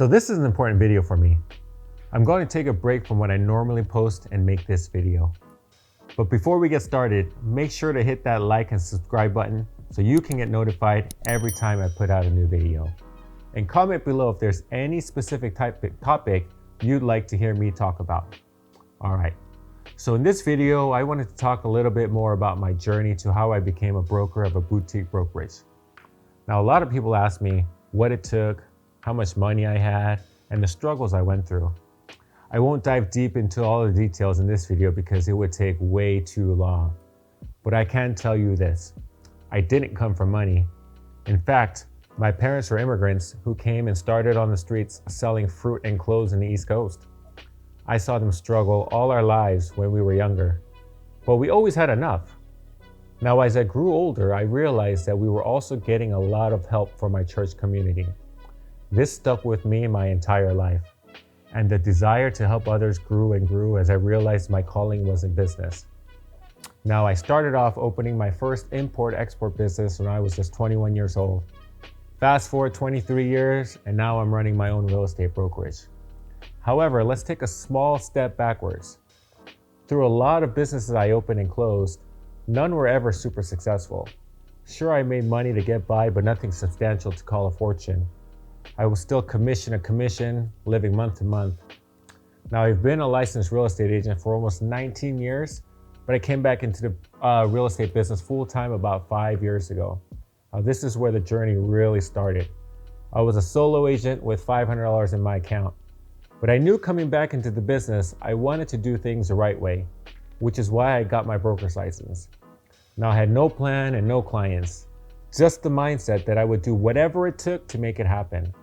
So this is an important video for me. I'm going to take a break from what I normally post and make this video. But before we get started, make sure to hit that like and subscribe button so you can get notified every time I put out a new video. And comment below if there's any specific topic you'd like to hear me talk about. All right, so in this video, I wanted to talk a little bit more about my journey to how I became a broker of a boutique brokerage. Now, a lot of people ask me what it took, how much money I had, and the struggles I went through. I won't dive deep into all the details in this video because it would take way too long. But I can tell you this, I didn't come from money. In fact, my parents were immigrants who came and started on the streets selling fruit and clothes in the East Coast. I saw them struggle all our lives when we were younger, but we always had enough. Now, as I grew older, I realized that we were also getting a lot of help from my church community. This stuck with me my entire life, and the desire to help others grew and grew as I realized my calling was in business. Now, I started off opening my first import-export business when I was just 21 years old. Fast forward 23 years, and now I'm running my own real estate brokerage. However, let's take a small step backwards. Through a lot of businesses I opened and closed, none were ever super successful. Sure, I made money to get by, but nothing substantial to call a fortune. I was still commission to commission, living month to month. Now, I've been a licensed real estate agent for almost 19 years, but I came back into the real estate business full-time about 5 years ago. This is where the journey really started. I was a solo agent with $500 in my account, but I knew coming back into the business, I wanted to do things the right way, which is why I got my broker's license. Now, I had no plan and no clients, just the mindset that I would do whatever it took to make it happen.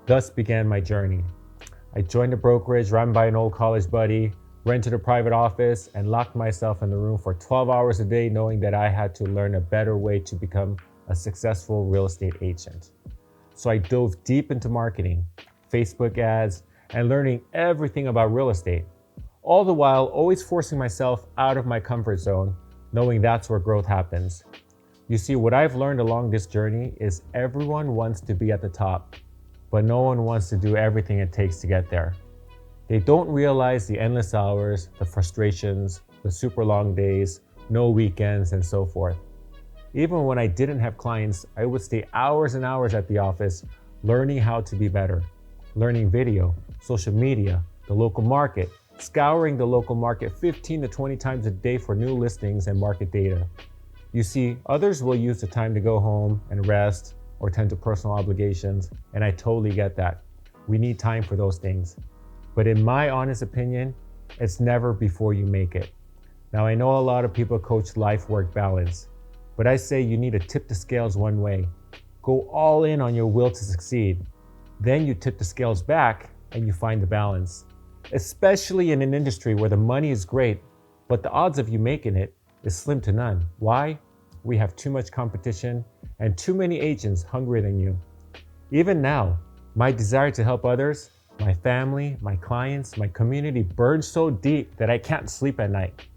Thus began my journey. I joined a brokerage run by an old college buddy, rented a private office, and locked myself in the room for 12 hours a day, knowing that I had to learn a better way to become a successful real estate agent. So I dove deep into marketing, Facebook ads, and learning everything about real estate, all the while always forcing myself out of my comfort zone, knowing that's where growth happens. You see, what I've learned along this journey is everyone wants to be at the top, but no one wants to do everything it takes to get there. They don't realize the endless hours, the frustrations, the super long days, no weekends, and so forth. Even when I didn't have clients, I would stay hours and hours at the office learning how to be better, learning video, social media, the local market, scouring the local market 15 to 20 times a day for new listings and market data. You see, others will use the time to go home and rest or tend to personal obligations, and I totally get that. We need time for those things. But in my honest opinion, it's never before you make it. Now, I know a lot of people coach life-work balance, but I say you need to tip the scales one way. Go all in on your will to succeed. Then you tip the scales back and you find the balance. Especially in an industry where the money is great, but the odds of you making it is slim to none. Why? We have too much competition and too many agents hungrier than you. Even now, my desire to help others, my family, my clients, my community burns so deep that I can't sleep at night.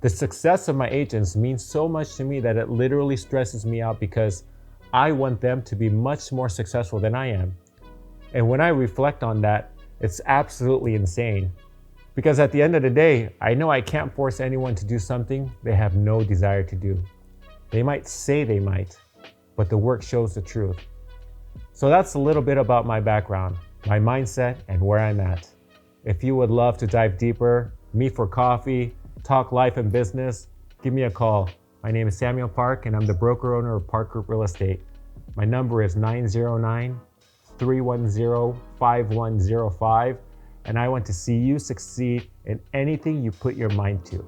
The success of my agents means so much to me that it literally stresses me out because I want them to be much more successful than I am. And when I reflect on that, it's absolutely insane. Because at the end of the day, I know I can't force anyone to do something they have no desire to do. They might say they might, but the work shows the truth. So that's a little bit about my background, my mindset, and where I'm at. If you would love to dive deeper, meet for coffee, talk life and business, give me a call. My name is Samuel Park, and I'm the broker owner of Park Group Real Estate. My number is 909-310-5105, and I want to see you succeed in anything you put your mind to.